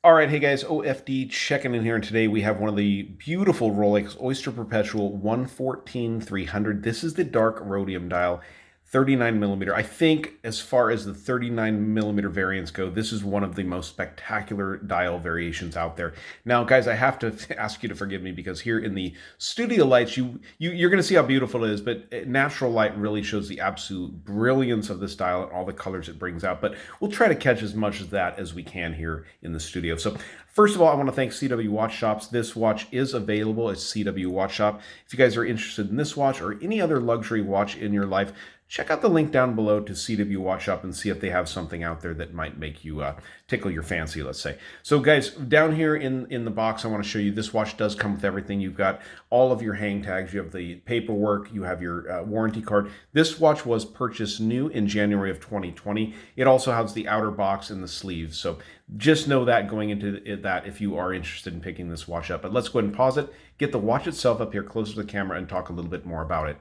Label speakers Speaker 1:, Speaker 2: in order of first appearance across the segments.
Speaker 1: All right, hey guys, OFD checking in here, and today we have one of the beautiful Rolex Oyster Perpetual 114-300. This is the dark rhodium dial, 39 millimeter. I think as far as the 39 millimeter variants go, this is one of the most spectacular dial variations out there. Now, guys, I have to ask you to forgive me because here in the studio lights, you're going to see how beautiful it is, but natural light really shows the absolute brilliance of this dial and all the colors it brings out. But we'll try to catch as much of that as we can here in the studio. So first of all, I want to thank CW Watch Shops. This watch is available at CW Watch Shop. If you guys are interested in this watch or any other luxury watch in your life, check out the link down below to CW Watch Shop and see if they have something out there that might make you tickle your fancy, let's say. So guys, down here in the box, I want to show you this watch does come with everything. You've got all of your hang tags, you have the paperwork, you have your warranty card. This watch was purchased new in January of 2020. It also has the outer box and the sleeves. So just know that going into that if you are interested in picking this watch up. But let's go ahead and pause it, get the watch itself up here closer to the camera and talk a little bit more about it.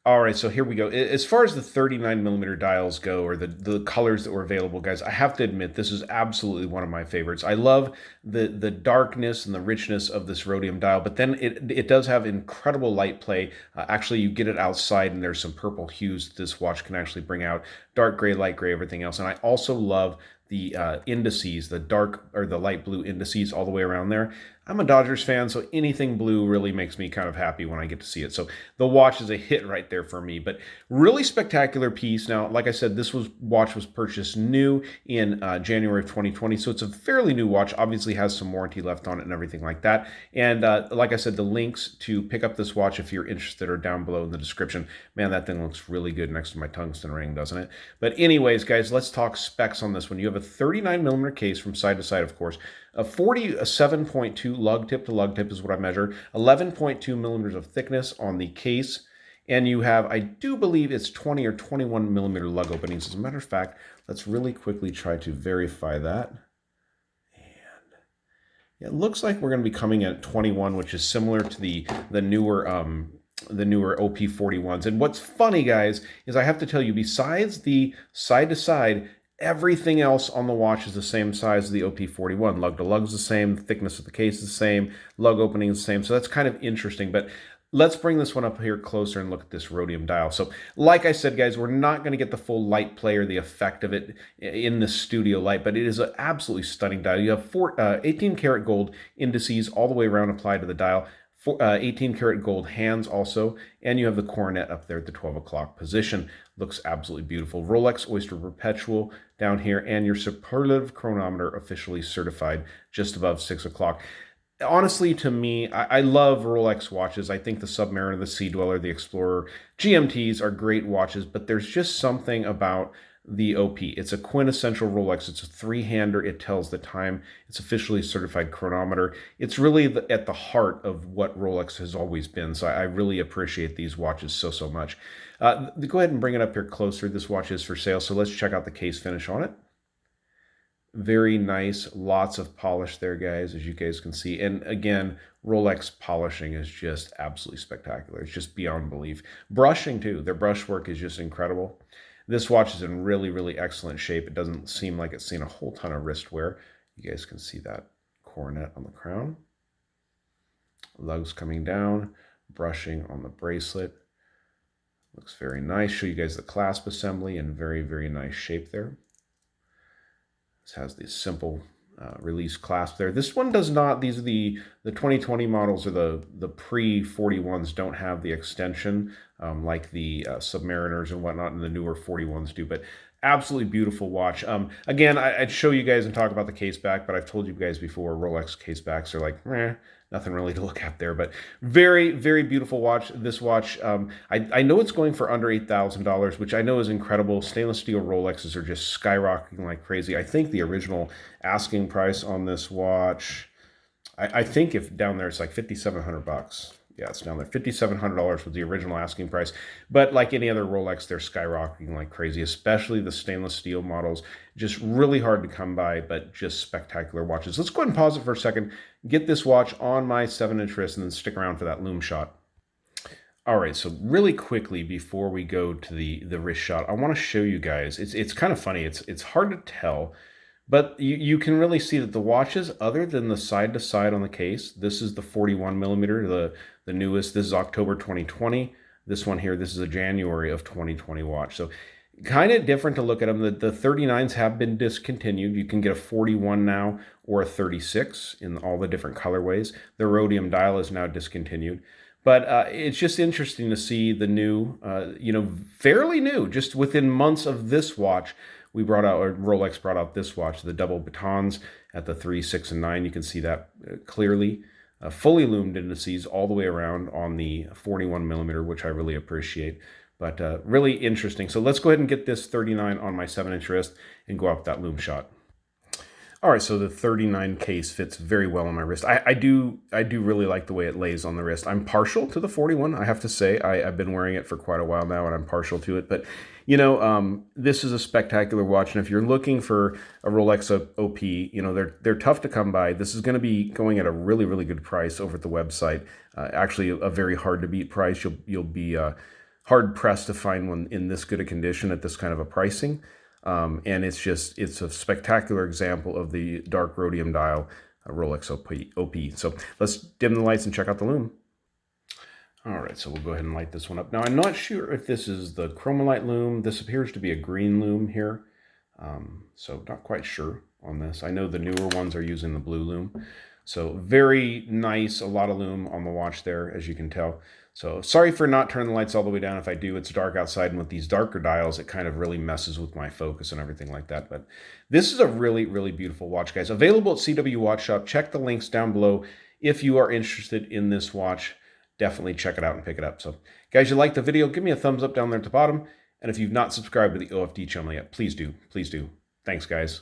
Speaker 1: All right, so here we go. As far as the 39 millimeter dials go, or the colors that were available, guys, I have to admit this is absolutely one of my favorites. I love the darkness and the richness of this rhodium dial, but then it does have incredible light play. Actually, you get it outside, and there's some purple hues this watch can actually bring out. Dark gray, light gray, everything else. And I also love the indices, the dark or the light blue indices all the way around there. I'm a Dodgers fan, so anything blue really makes me kind of happy when I get to see it. So the watch is a hit right there for me, but really spectacular piece. Now, like I said, this watch was purchased new in January of 2020, so it's a fairly new watch. Obviously has some warranty left on it and everything like that. And like I said, the links to pick up this watch if you're interested are down below in the description. Man, that thing looks really good next to my tungsten ring, doesn't it? But anyways, guys, let's talk specs on this one. You have a 39 millimeter case from side to side, of course. A 47.2 lug tip to lug tip is what I measured. 11.2 millimeters of thickness on the case. And you have, I do believe it's 20 or 21 millimeter lug openings. As a matter of fact, let's really quickly try to verify that. And it looks like we're going to be coming in at 21, which is similar to the newer OP41s. And what's funny, guys, is I have to tell you, besides the side to side, everything else on the watch is the same size as the OP41. Lug to lug is the same, the thickness of the case is the same, lug opening is the same. So that's kind of interesting. But let's bring this one up here closer and look at this rhodium dial. So like I said, guys, we're not going to get the full light play or the effect of it in the studio light, but it is an absolutely stunning dial. You have 18 karat gold indices all the way around applied to the dial. 18 karat gold hands also, and you have the coronet up there at the 12 o'clock position. Looks absolutely beautiful. Rolex Oyster Perpetual down here, and your superlative chronometer officially certified just above 6 o'clock. Honestly, to me, I love Rolex watches. I think the Submariner, the Sea Dweller, the Explorer, GMTs are great watches, but there's just something about the OP. It's a quintessential Rolex. It's a three-hander. It tells the time. It's officially certified chronometer. It's really at the heart of what Rolex has always been. So I really appreciate these watches so much. Go ahead and bring it up here closer. This watch is for sale. So let's check out the case finish on it. Very nice. Lots of polish there, guys, as you guys can see. And again, Rolex polishing is just absolutely spectacular. It's just beyond belief. Brushing too. Their brush work is just incredible. This watch is in really excellent shape. It doesn't seem like it's seen a whole ton of wrist wear. You guys can see that coronet on the crown. Lugs coming down, brushing on the bracelet. Looks very nice. Show you guys the clasp assembly in very nice shape there. This has the simple release clasp there. This one does not. These are the 2020 models, or the pre-41s don't have the extension like the Submariners and whatnot, and the newer 41s do. But absolutely beautiful watch. Again, I'd show you guys and talk about the case back, but I've told you guys before, Rolex case backs are like, nothing really to look at there. But very beautiful watch. This watch, I know it's going for under $8,000, which I know is incredible. Stainless steel Rolexes are just skyrocketing like crazy. I think the original asking price on this watch, I think if down there it's like $5,700. Yeah, it's down there. $5,700 was the original asking price. But like any other Rolex, they're skyrocketing like crazy, especially the stainless steel models. Just really hard to come by, but just spectacular watches. Let's go ahead and pause it for a second, get this watch on my 7-inch wrist, and then stick around for that Loom Shot. All right, so really quickly before we go to the wrist shot, I want to show you guys, it's kind of funny. It's hard to tell, But you can really see that the watches, other than the side to side on the case, this is the 41 millimeter, the newest. This is October 2020. This one here, this is a January of 2020 watch. So kind of different to look at them. The 39s have been discontinued. You can get a 41 now or a 36 in all the different colorways. The Rhodium Dial is now discontinued. But it's just interesting to see the new, fairly new, just within months of this watch, Rolex brought out this watch, the double batons at the 3, 6, and 9. You can see that clearly. Fully loomed indices all the way around on the 41 millimeter, which I really appreciate. But really interesting. So let's go ahead and get this 39 on my 7-inch wrist and go out with that Loom Shot. All right, so the 39 case fits very well on my wrist. I do really like the way it lays on the wrist. I'm partial to the 41, I have to say. I've been wearing it for quite a while now, and I'm partial to it. But, this is a spectacular watch, and if you're looking for a Rolex OP, they're tough to come by. This is going to be going at a really, really good price over at the website. Actually, a very hard-to-beat price. You'll be hard-pressed to find one in this good a condition at this kind of a pricing. And it's a spectacular example of the dark Rhodium Dial Rolex OP. So let's dim the lights and check out the Loom. All right, so we'll go ahead and light this one up. Now, I'm not sure if this is the Chromolite Loom. This appears to be a green Loom here. So not quite sure on this. I know the newer ones are using the blue Loom. So very nice, a lot of Loom on the watch there, as you can tell. So sorry for not turning the lights all the way down. If I do, it's dark outside, and with these darker dials, it kind of really messes with my focus and everything like that. But this is a really, really beautiful watch, guys. Available at CW Watch Shop. Check the links down below. If you are interested in this watch, definitely check it out and pick it up. So guys, you liked the video, give me a thumbs up down there at the bottom. And if you've not subscribed to the OFD channel yet, please do. Please do. Thanks, guys.